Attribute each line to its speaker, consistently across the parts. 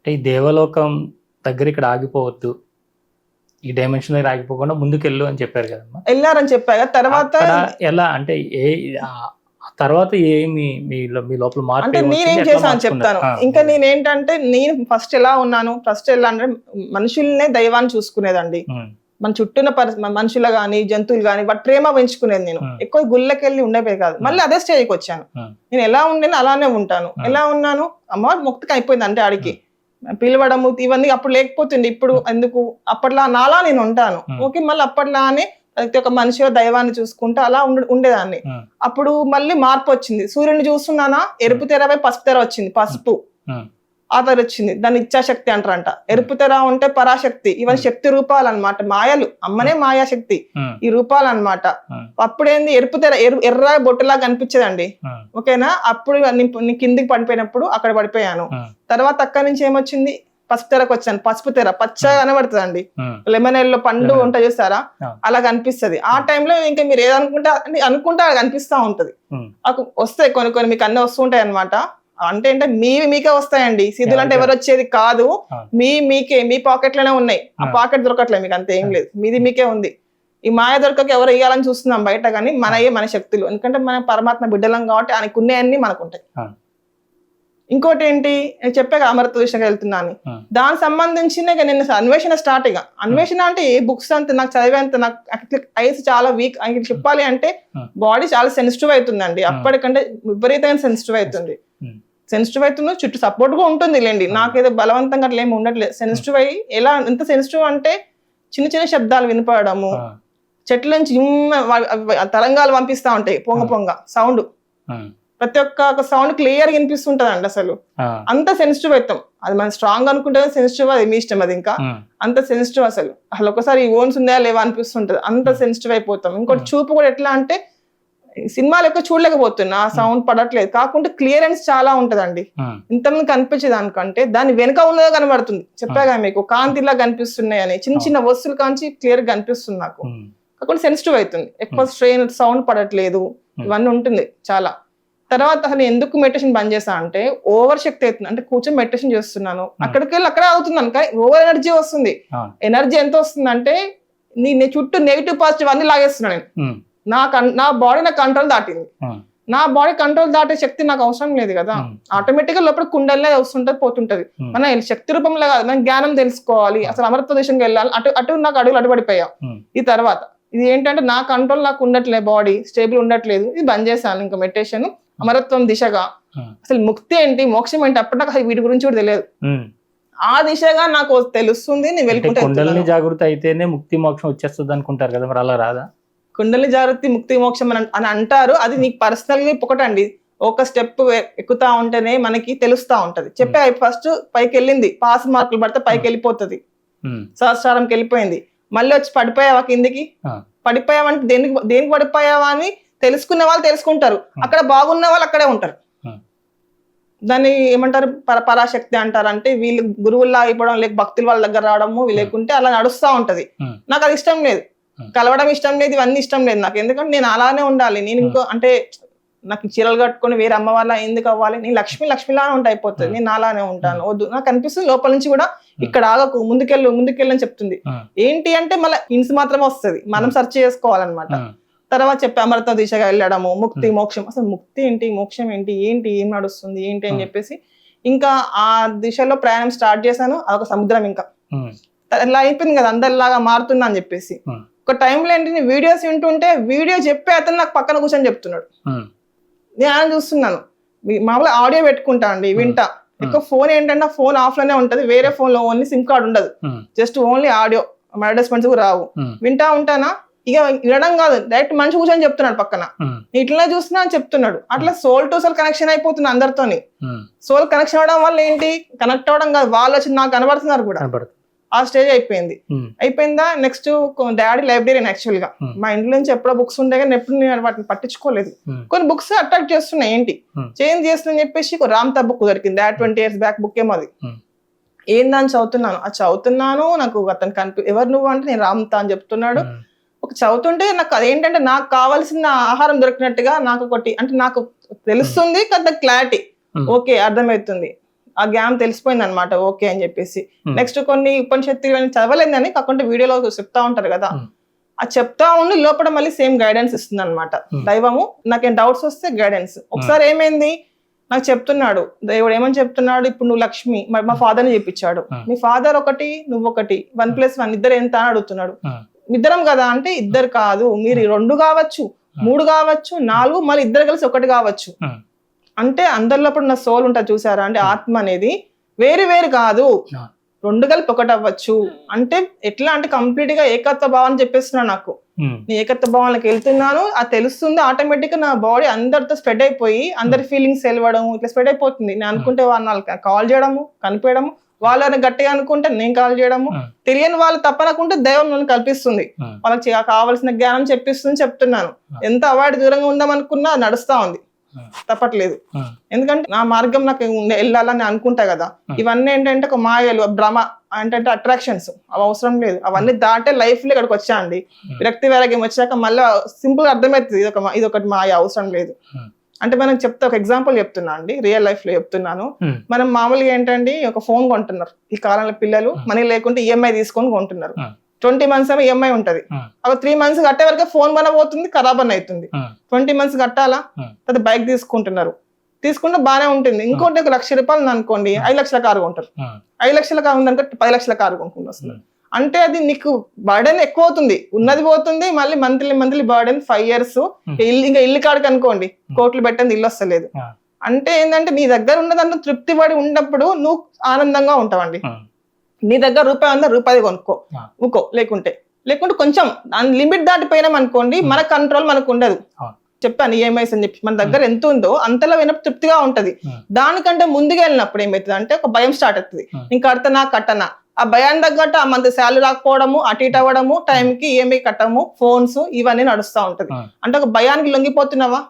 Speaker 1: ఈ దేవలోకం దగ్గర ఇక్కడ ఆగిపోవద్దు, ఈ డైమెన్షన్ దగ్గర ఆగిపోకుండా ముందుకెళ్ళు అని చెప్పారు కదమ్మా.
Speaker 2: వెళ్ళారని చెప్పారు. తర్వాత
Speaker 1: ఎలా అంటే తర్వాత ఏమి మీ లోపల మార్పు
Speaker 2: అంటే నేనేం చేశాను చెప్తాను. ఇంకా నేనేంటంటే నేను ఫస్ట్ ఎలా ఉన్నాను, ఫస్ట్ ఎలా అంటే మనుషుల్నే దైవాన్ని చూసుకునేదండి. మన చుట్టూన్న మనుషులు గాని జంతువులు గాని వాటి ప్రేమ పెంచుకునేది. నేను ఎక్కువ గుళ్ళకి వెళ్ళి ఉండేపోయి కాదు. మళ్ళీ అదే స్టేజ్కి వచ్చాను. నేను ఎలా ఉండేను అలానే ఉంటాను. ఎలా ఉన్నాను, అమ్మవారి ముక్తికి అయిపోయింది అంటే ఆడికి పిలవడము ఇవన్నీ అప్పుడు లేకపోతుంది. ఇప్పుడు ఎందుకు అప్పట్లా నాలా నేను ఉంటాను. ఓకే, మళ్ళీ అప్పట్లానే ప్రతి ఒక్క మనిషి దైవాన్ని చూసుకుంటూ అలా ఉండేదాన్ని. అప్పుడు మళ్ళీ మార్పు వచ్చింది. సూర్యుని చూస్తున్నానా, ఎరుపు తెరపై పసుపు తెర వచ్చింది. పసుపు ఆ తెర వచ్చింది, దాన్ని ఇచ్చాశక్తి అంటారంట. ఎరుపు తెర ఉంటే పరాశక్తి, ఇవన్నీ శక్తి రూపాలు అనమాట. మాయలు, అమ్మనే మాయాశక్తి ఈ రూపాలు అనమాట. అప్పుడేంది ఎరుపు తెర ఎర్ర బొట్టులాగా కనిపించేదండి. ఓకేనా, అప్పుడు కిందికి పడిపోయినప్పుడు అక్కడ పడిపోయాను. తర్వాత అక్కడి నుంచి ఏమొచ్చింది, పసుపు తెరకు వచ్చాను. పసుపు తెర పచ్చగా కనబడుతుంది అండి. లెమన్ ఎల్లో పండు ఉంటా చూస్తారా, అలా కనిపిస్తుంది. ఆ టైంలో ఇంకా మీరు ఏదనుకుంటే అనుకుంటే అది కనిపిస్తా ఉంటది. వస్తాయి కొన్ని మీకు అన్నీ వస్తుంటాయి అనమాట. అంటే మీకే వస్తాయండి. సిద్ధులు అంటే ఎవరు వచ్చేది కాదు, మీకే మీ పాకెట్ లోనే ఉన్నాయి. ఆ పాకెట్ దొరకట్లేదు మీకు, అంతే ఏం లేదు, మీది మీకే ఉంది. ఈ మాయ దొరకక ఎవరు ఇయ్యాలని చూస్తున్నాం బయట, కానీ మనయే మన శక్తులు. ఎందుకంటే మన పరమాత్మ బిడ్డలం కాబట్టి ఆయనకు ఉన్నాయన్నీ మనకు ఉంటాయి. ఇంకోటి ఏంటి, నేను చెప్పాక అమృత దిశగా వెళ్తున్నాను, దానికి సంబంధించిన నేను అన్వేషణ స్టార్ట్. ఇక అన్వేషణ అంటే ఏ బుక్స్ అంత నాకు చదివేంత, నాకు ఐస్ చాలా వీక్. చెప్పాలి అంటే బాడీ చాలా సెన్సిటివ్ అవుతుందండి. అప్పటికంటే విపరీతమైన సెన్సిటివ్ అవుతుంది. సెన్సిటివ్ అవుతుంది, చుట్టూ సపోర్ట్ గా ఉంటుంది లేండి. నాకేదో బలవంతంగా అట్లా ఏమి ఉండట్లేదు. సెన్సిటివ్ అయ్యి ఎలా ఎంత సెన్సిటివ్ అంటే చిన్న చిన్న శబ్దాలు వినపడము, చెట్ల నుంచి తరంగాలు పంపిస్తా ఉంటాయి, పొంగ సౌండ్. ప్రతి ఒక్క సౌండ్ క్లియర్ గా వినిపిస్తుంటది అండి. అసలు అంత సెన్సిటివ్ అవుతాం. అది మనం స్ట్రాంగ్ అనుకుంటే సెన్సిటివ్, అది మీ ఇష్టం. అది ఇంకా అంత సెన్సిటివ్ అసలు ఒకసారి ఈ ఓన్స్ ఉన్నాయా లేవా అనిపిస్తుంటది, అంత సెన్సిటివ్ అయిపోతాం. ఇంకోటి చూపు కూడా ఎట్లా అంటే సినిమాలు ఎక్కువ చూడలేకపోతున్నా, ఆ సౌండ్ పడట్లేదు. కాకుంటే క్లియరెన్స్ చాలా ఉంటదండి. ఇంతమంది కనిపించే దానికంటే దాని వెనక ఉన్నదో కనబడుతుంది. చెప్పాగా మీకు, కాంతిలా కనిపిస్తున్నాయి అని. చిన్న చిన్న వస్తువులు కాంచి క్లియర్ గా కనిపిస్తుంది నాకు. కాకుండా సెన్సిటివ్ అవుతుంది, ఎక్కువ స్ట్రెయిన్, సౌండ్ పడట్లేదు, ఇవన్నీ ఉంటుంది చాలా. తర్వాత అసలు ఎందుకు మెడిటేషన్ బంద్ చేసా అంటే ఓవర్ శక్తి అవుతుంది. అంటే కూర్చొని మెడిటేషన్ చేస్తున్నాను, అక్కడికి వెళ్ళి అక్కడే అవుతున్నాను, కానీ ఓవర్ ఎనర్జీ వస్తుంది. ఎనర్జీ ఎంత వస్తుంది అంటే నీ చుట్టూ నెగిటివ్ పాజిటివ్ అన్ని లాగేస్తున్నాను నేను. నా బాడీ నా కంట్రోల్ దాటింది. నా బాడీ కంట్రోల్ దాటే శక్తి నాకు అవసరం లేదు కదా. ఆటోమేటిక్ గా లోపల కుండలే వస్తుంటది పోతుంటది. మన శక్తి రూపంలో కాదు, మనం జ్ఞానం తెలుసుకోవాలి. అసలు అమృత దేశంకి వెళ్ళాలి. అటు నాకు అడుగులు అడ్డుపడిపోయా. ఈ తర్వాత ఇది ఏంటంటే నా కంట్రోల్ నాకు ఉండట్లేదు, బాడీ స్టేబుల్ ఉండట్లేదు. ఇది బంద్ చేశాను ఇంకా మెడిటేషన్ అమరత్వం దిశగా. అసలు ముక్తి ఏంటి, మోక్షం ఏంటి, అప్పటి నాకు వీటి గురించి కూడా తెలియదు. ఆ దిశగా నాకు తెలుస్తుంది. నేను వెళ్ళుకుంటే
Speaker 1: జాగృతి అయితేనే ముక్తి మోక్షం వచ్చేస్తుంది అనుకుంటారు కదా, మరి అలా రాదా?
Speaker 2: కుండలి జాగృతి ముక్తి మోక్షం అని అంటారు. అది నీకు పర్సనల్గా ఒకటండి. ఒక స్టెప్ ఎక్కుతా ఉంటేనే మనకి తెలుస్తా ఉంటది. చెప్పే ఫస్ట్ పైకి వెళ్ళింది, పాస్ మార్కులు పడితే పైకి వెళ్ళిపోతుంది, సహస్రారంకి వెళ్ళిపోయింది. మళ్ళీ వచ్చి పడిపోయావా కిందికి, పడిపోయావంటే దేనికి పడిపోయావా అని తెలుసుకున్న వాళ్ళు తెలుసుకుంటారు. అక్కడ బాగున్న వాళ్ళు అక్కడే ఉంటారు. దాన్ని ఏమంటారు, పరాశక్తి అంటారు. అంటే వీళ్ళు గురువుల్లా అయిపోవడం, లేక భక్తుల వాళ్ళ దగ్గర రావడము, లేకుంటే అలా నడుస్తూ ఉంటది. నాకు అది ఇష్టం లేదు, కలవడం ఇష్టం లేదు, ఇవన్నీ ఇష్టం లేదు నాకు. ఎందుకంటే నేను అలానే ఉండాలి. నేను ఇంకో అంటే నాకు చీరలు కట్టుకొని వేరే అమ్మ వాళ్ళ ఎందుకు అవ్వాలి, నేను లక్ష్మిలానే ఉంటా అయిపోతుంది. నేను అలానే ఉంటాను, వద్దు. నాకు అనిపిస్తుంది లోపల నుంచి కూడా ఇక్కడ ఆగకు, ముందుకెళ్ళు అని చెప్తుంది. ఏంటి అంటే మళ్ళీ హింస మాత్రమే వస్తుంది, మనం సెర్చ్ చేసుకోవాలన్నమాట. తర్వాత చెప్పి అమృత దిశగా వెళ్ళడము, ముక్తి మోక్షం, అసలు ముక్తి ఏంటి, మోక్షం ఏంటి, ఏం నడుస్తుంది ఏంటి అని చెప్పేసి ఇంకా ఆ దిశలో ప్రయాణం స్టార్ట్ చేశాను. అదొక సముద్రం. ఇంకా ఇలా అయిపోయింది కదా, అందరిలాగా మారుతున్నా అని చెప్పేసి. ఒక టైంలో ఏంటి, వీడియోస్ వింటుంటే వీడియో చెప్పే అతను నాకు పక్కన కూర్చొని చెప్తున్నాడు. నేను ఆయన చూస్తున్నాను. మామూలుగా ఆడియో పెట్టుకుంటా అండి, వింటా. ఎక్కువ ఫోన్ ఏంటంటే ఫోన్ ఆఫ్ లోనే ఉంటది, వేరే ఫోన్ లో ఓన్లీ సిమ్ కార్డ్ ఉండదు, జస్ట్ ఓన్లీ ఆడియో, అడ్వర్టైజ్మెంట్స్ కూడా రావు. వింటా ఉంటానా, ఇక వినడం కాదు, డైరెక్ట్ మనిషి కూర్చొని చెప్తున్నాడు పక్కన, ఇట్లా చూస్తున్నా అని చెప్తున్నాడు. అట్లా సోల్ టు సోల్ కనెక్షన్ అయిపోతుంది అందరితోని. సోల్ కనెక్షన్ అవడం వల్ల ఏంటి, కనెక్ట్ అవడం కాదు, వాళ్ళు వచ్చి నాకు కనబడుతున్నారు కూడా. ఆ స్టేజ్ అయిపోయిందా. నెక్స్ట్ డాడీ లైబ్రరీయన్ యాక్చువల్ గా. మా ఇంట్లో నుంచి ఎప్పుడో బుక్స్ ఉండే కానీ ఎప్పుడు నేను వాటిని పట్టించుకోలేదు. కొన్ని బుక్స్ అట్రాక్ట్ చేస్తున్నాయి, ఏంటి చేంజ్ చేస్తుందని చెప్పేసి రామ్తా బుక్ దొరికింది. 20 years బ్యాక్ బుక్ ఏమో అది. ఏందని చదువుతున్నాను. నాకు అతను ఎవరు నువ్వు అంటే నేను రామ్తా అని చెప్తున్నాడు. ఒక చదువుతుంటే నాకు అదేంటంటే నాకు కావాల్సిన ఆహారం దొరికినట్టుగా నాకు ఒకటి అంటే నాకు తెలుస్తుంది కదా, క్లారిటీ ఓకే అర్థమవుతుంది. ఆ గ్యామ్ తెలిసిపోయింది అనమాట, ఓకే అని చెప్పేసి. నెక్స్ట్ కొన్ని ఉపనిషత్తులు అని చదవలేదని కాకుండా వీడియోలో చెప్తా ఉంటారు కదా, ఆ చెప్తా ఉండి లోపల మళ్ళీ సేమ్ గైడెన్స్ ఇస్తుంది అనమాట దైవము. నాకేం డౌట్స్ వస్తే గైడెన్స్. ఒకసారి ఏమైంది, నాకు చెప్తున్నాడు దేవుడు, ఏమని చెప్తున్నాడు, ఇప్పుడు నువ్వు లక్ష్మి, మా ఫాదర్ ని చెప్పించాడు, మీ ఫాదర్ ఒకటి నువ్వు ఒకటి, 1+1 ఇద్దరు ఎంత అని అడుగుతున్నాడు. ఇద్దరం కదా అంటే, ఇద్దరు కాదు, మీరు 2 కావచ్చు, 3 కావచ్చు, 4, మళ్ళీ ఇద్దరు కలిసి 1 కావచ్చు. అంటే అందరిలో ఉన్న సోల్ ఉంటుంది చూసారా అంటే, ఆత్మ అనేది వేరు వేరు కాదు, 2 కలిపి 1 అవ్వచ్చు. అంటే ఎట్లా అంటే కంప్లీట్ గా ఏకత్వ భావం చెప్పేస్తున్నాడు నాకు. నేను ఏకత్వ భావానికి వెళ్తున్నాను, అది తెలుస్తుంది ఆటోమేటిక్ గా. నా బాడీ అందరితో స్ప్రెడ్ అయిపోయి అందరి ఫీలింగ్స్ వెళ్ళడం ఇట్లా స్ప్రెడ్ అయిపోతుంది. నేను అనుకుంటే వాళ్ళకి కాల్ చేయడము, కనిపించడము, వాళ్ళని గట్టిగా అనుకుంటే నేను కాల్ చేయడము, తెలియని వాళ్ళు తప్పనకుంటే దైవం నన్ను కల్పిస్తుంది, వాళ్ళకి కావాల్సిన జ్ఞానం చెప్పిస్తుంది. చెప్తున్నాను, ఎంత అవాయిడ్ దూరంగా ఉందామనుకున్నా నడుస్తా ఉంది, తప్పట్లేదు. ఎందుకంటే నా మార్గం నాకు వెళ్ళాలని అనుకుంటా కదా. ఇవన్నీ ఏంటంటే ఒక మాయలు, భ్రమ, అంటే అట్రాక్షన్స్, అవి అవసరం లేదు. అవన్నీ దాటే లైఫ్ లో ఇక్కడికి వచ్చా అండి. విరక్తి వైరాగ్యం వచ్చాక మళ్ళీ సింపుల్ గా అర్థమవుతుంది, ఇది ఒకటి మాయ, అవసరం లేదు. అంటే మనం చెప్తే ఒక ఎగ్జాంపుల్ చెప్తున్నా అండి, రియల్ లైఫ్ లో చెప్తున్నాను. మనం మామూలుగా ఏంటండి, ఒక ఫోన్ కొంటున్నారు ఈ కాలంలో పిల్లలు, మనీ లేకుంటే ఈఎంఐ తీసుకొని కొంటున్నారు. 20 months ఏమో ఈఎంఐ ఉంటది, ఒక 3 months కట్టే వరకు ఫోన్ మన పోతుంది, ఖరాబ్ అని అవుతుంది. 20 months కట్టాలా, తర్వాత బైక్ తీసుకుంటున్నారు, తీసుకుంటే బాగానే ఉంటుంది. ఇంకోటి 1 లక్ష రూపాయలు అనుకోండి, 5 లక్షల కారు కొంటారు. 5 లక్షల కారు ఉందనుకో 10 లక్షల కారు కొనుక్కుంటూ వస్తున్నారు. అంటే అది నీకు బర్డెన్ ఎక్కువ అవుతుంది, ఉన్నది పోతుంది, మళ్ళీ మంత్లీ బర్డెన్ 5 years. ఇంకా ఇల్లు కాడికి అనుకోండి, కోట్లు పెట్టండి ఇల్లు వస్తలేదు. అంటే ఏంటంటే నీ దగ్గర ఉన్నదాంట్లో తృప్తి పడి ఉన్నప్పుడు నువ్వు ఆనందంగా ఉంటావండి. నీ దగ్గర రూపాయి ఉందా, రూపాయి కొనుక్కో, లేకుంటే కొంచెం లిమిట్ దాటిపోయినాం అనుకోండి, మన కంట్రోల్ మనకు ఉండదు. చెప్పాను ఈఎంఐస్ అని చెప్పి, మన దగ్గర ఎంత ఉందో అంతలో వినప్పుడు తృప్తిగా ఉంటది. దానికంటే ముందుగా వెళ్ళినప్పుడు ఏమవుతుంది అంటే ఒక భయం స్టార్ట్ అవుతుంది, నేను కట్టనా. ఆ భయాన్ని తగ్గట్టు ఆ మంత్ శాలరీ రాకపోవడము, అటు ఇటు అవ్వడము, టైంకి ఈఎంఐ కట్టము, ఫోన్స్ ఇవన్నీ నడుస్తూ ఉంటది. అంటే ఒక భయానికి లొంగిపోతున్నావా.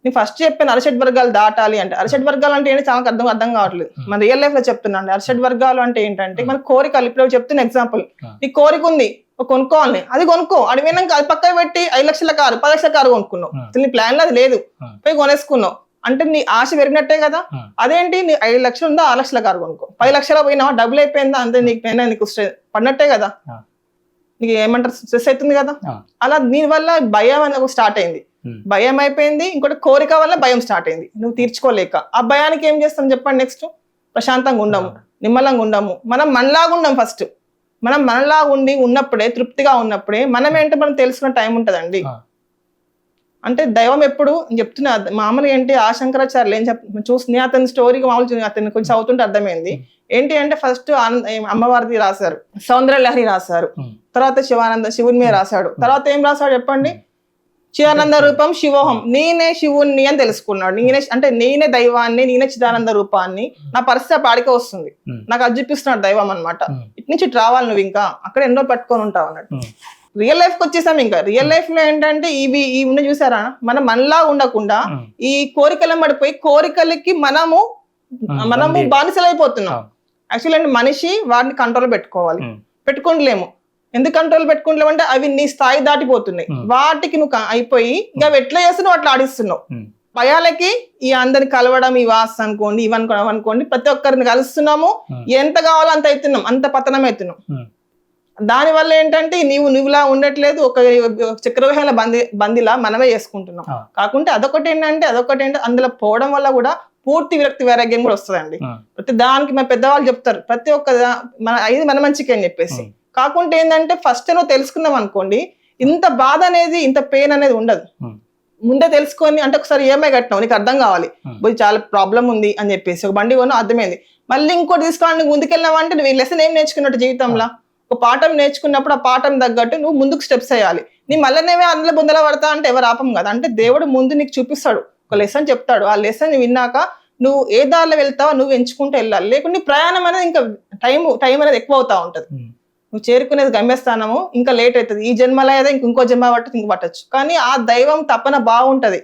Speaker 2: నేను ఫస్ట్ చెప్పాను అరషడ్ వర్గాలు దాటాలి అంటే. అరషడ్ వర్గాలు అంటే ఏంటి చాలా అర్థం కావట్లేదు. మన రియల్ లైఫ్ లో చెప్తున్నాను. అరషడ్ వర్గాలు అంటే ఏంటంటే మన కోరికలు. ఇప్పుడు చెప్తున్న ఎగ్జాంపుల్, నీ కోరిక ఉంది కొనుక్కోవాలి, అది కొనుక్కో, అడిగినాక అది పక్క పెట్టి 5 లక్షల కారు 10 లక్షల కారు కొనుక్కున్నావు, నీ ప్లాన్ లో అది లేదు, పోయి కొనేసుకున్నావు అంటే నీ ఆశ పెరిగినట్టే కదా. అదేంటి నీ 5 లక్షలు ఉందా, 6 లక్షల కారు కొనుక్కో, 10 లక్షల పోయినావా, డబ్బులు అయిపోయిందా, అంతే నీకు పడినట్టే కదా, నీకు ఏమంటారు స్ట్రెస్ అవుతుంది కదా. అలా దీని వల్ల భయం అనేది స్టార్ట్ అయింది, భయం అయిపోయింది. ఇంకోటి కోరిక వల్ల భయం స్టార్ట్ అయింది, నువ్వు తీర్చుకోలేక. ఆ భయానికి ఏం చేస్తాం చెప్పండి, నెక్స్ట్ ప్రశాంతంగా ఉండము, నిమ్మలంగా ఉండము, మనం మనలాగా ఉండం. ఫస్ట్ మనం మనలాగా ఉన్నప్పుడే, తృప్తిగా ఉన్నప్పుడే మనం ఏంటో మనం తెలుసుకున్న టైం ఉంటదండి. అంటే దైవం ఎప్పుడు చెప్తున్నా, మామూలుగా ఏంటి శంకరాచార్యులు ఏం చూసి అతని స్టోరీకి మామూలు అతను కొంచెం అవుతుంటే అర్థమైంది. ఏంటి అంటే ఫస్ట్ అమ్మవారిది రాశారు, సౌందర్యలహరి రాశారు, తర్వాత శివుని మీద రాశాడు, తర్వాత ఏం రాశాడు చెప్పండి, చిదానంద రూపం శివోహం, నేనే శివుణ్ణి అని తెలుసుకున్నాడు. నేనే దైవాన్ని, నేనే చిదానంద రూపాన్ని. నా పరిస్థితి పాడికే వస్తుంది, నాకు అది చూపిస్తున్నాడు దైవం అనమాట. ఇటు నుంచి ఇటు రావాలి, నువ్వు ఇంకా అక్కడ ఎన్నో పట్టుకొని ఉంటావు అన్నట్టు. రియల్ లైఫ్ కి వచ్చేసాం. ఇంకా రియల్ లైఫ్ లో ఏంటంటే ఇవి ఉన్న చూసారా, మనం మనలా ఉండకుండా ఈ కోరికలు పడిపోయి కోరికలకి మనము బానిసలైపోతున్నాం. యాక్చువల్లీ అంటే మనిషి వాటిని కంట్రోల్ పెట్టుకోలేము. ఎందుకు కంట్రోల్ పెట్టుకుంటలేమంటే అవి నీ స్థాయి దాటిపోతున్నాయి, వాటికి నువ్వు అయిపోయి ఇంకా అవి ఎట్లా చేస్తున్నావు అట్లా ఆడిస్తున్నావు. భయాలకి ఈ అందరిని కలవడం, ఈ వాస్ అనుకోండి, ఇవనుకోండి, ప్రతి ఒక్కరిని కలుస్తున్నాము, ఎంత కావాలో అంత అవుతున్నాం, అంత పతనం అవుతున్నాం. దాని వల్ల ఏంటంటే నువ్వులా ఉండట్లేదు, ఒక చక్రవ్యూహాల బందిలా మనమే చేసుకుంటున్నాం. కాకుంటే అదొకటి ఏంటంటే అందులో పోవడం వల్ల కూడా పూర్తి విరక్తి వైరాగ్యం కూడా వస్తుందండి. ప్రతి దానికి మన పెద్దవాళ్ళు చెప్తారు, ప్రతి ఒక్క మన మంచికి అని చెప్పేసి. కాకుంటే ఏంటంటే ఫస్ట్ నువ్వు తెలుసుకున్నాం అనుకోండి, ఇంత బాధ అనేది, ఇంత పెయిన్ అనేది ఉండదు. ముందే తెలుసుకొని అంటే ఒకసారి ఈఎంఐ కట్టినావు, నీకు అర్థం కావాలి చాలా ప్రాబ్లం ఉంది అని చెప్పేసి, ఒక బండి కొను అర్థమైంది, మళ్ళీ ఇంకోటి తీసుకోవాలి, ముందుకెళ్ళినావు అంటే నువ్వు లెసన్ ఏం నేర్చుకున్నట్టు జీవితంలో. ఒక పాఠం నేర్చుకున్నప్పుడు ఆ పాఠం తగ్గట్టు నువ్వు ముందుకు స్టెప్స్ వేయాలి. నీ మళ్ళీనేవే అందులో బొందల పడతా అంటే ఎవరు ఆపం కదా. అంటే దేవుడు ముందు నీకు చూపిస్తాడు, ఒక లెసన్ చెప్తాడు, ఆ లెసన్ విన్నాక నువ్వు ఏ దారిలో వెళ్తావో నువ్వు ఎంచుకుంటూ వెళ్ళాలి. లేకుంటే ప్రయాణం అనేది ఇంకా టైం అనేది ఎక్కువ అవుతా ఉంటది. నువ్వు చేరుకునేది గమ్యస్థానము ఇంకా లేట్ అవుతుంది. ఈ జన్మలో ఏదో ఇంకో జన్మ పట్టచ్చు, ఇంక పట్టచ్చు. కానీ ఆ దైవం తపన బాగుంటది.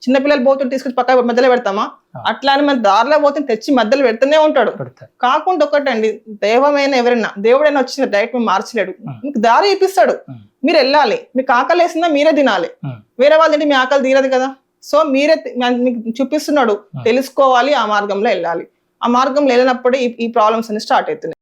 Speaker 2: చిన్నపిల్లలు పోతుంటే తీసుకొచ్చి పక్క మధ్యలో పెడతామా, అట్లా అని మన దారిలో పోతే తెచ్చి మధ్యలో పెడుతూనే ఉంటాడు. కాకుండా ఒకటండి, దైవమైన ఎవరైనా దేవుడైనా వచ్చిన డైరెక్ట్ మార్చలేడు, మీకు దారి చూపిస్తాడు, మీరు వెళ్ళాలి. మీకు ఆకలి వేసిందా మీరే తినాలి, వేరే వాళ్ళ మీ ఆకలి తీరదు కదా. సో మీరే మీకు చూపిస్తున్నాడు, తెలుసుకోవాలి, ఆ మార్గంలో వెళ్ళాలి. ఆ మార్గంలో వెళ్ళినప్పుడే ఈ ప్రాబ్లమ్స్ అన్ని స్టార్ట్ అవుతున్నాయి.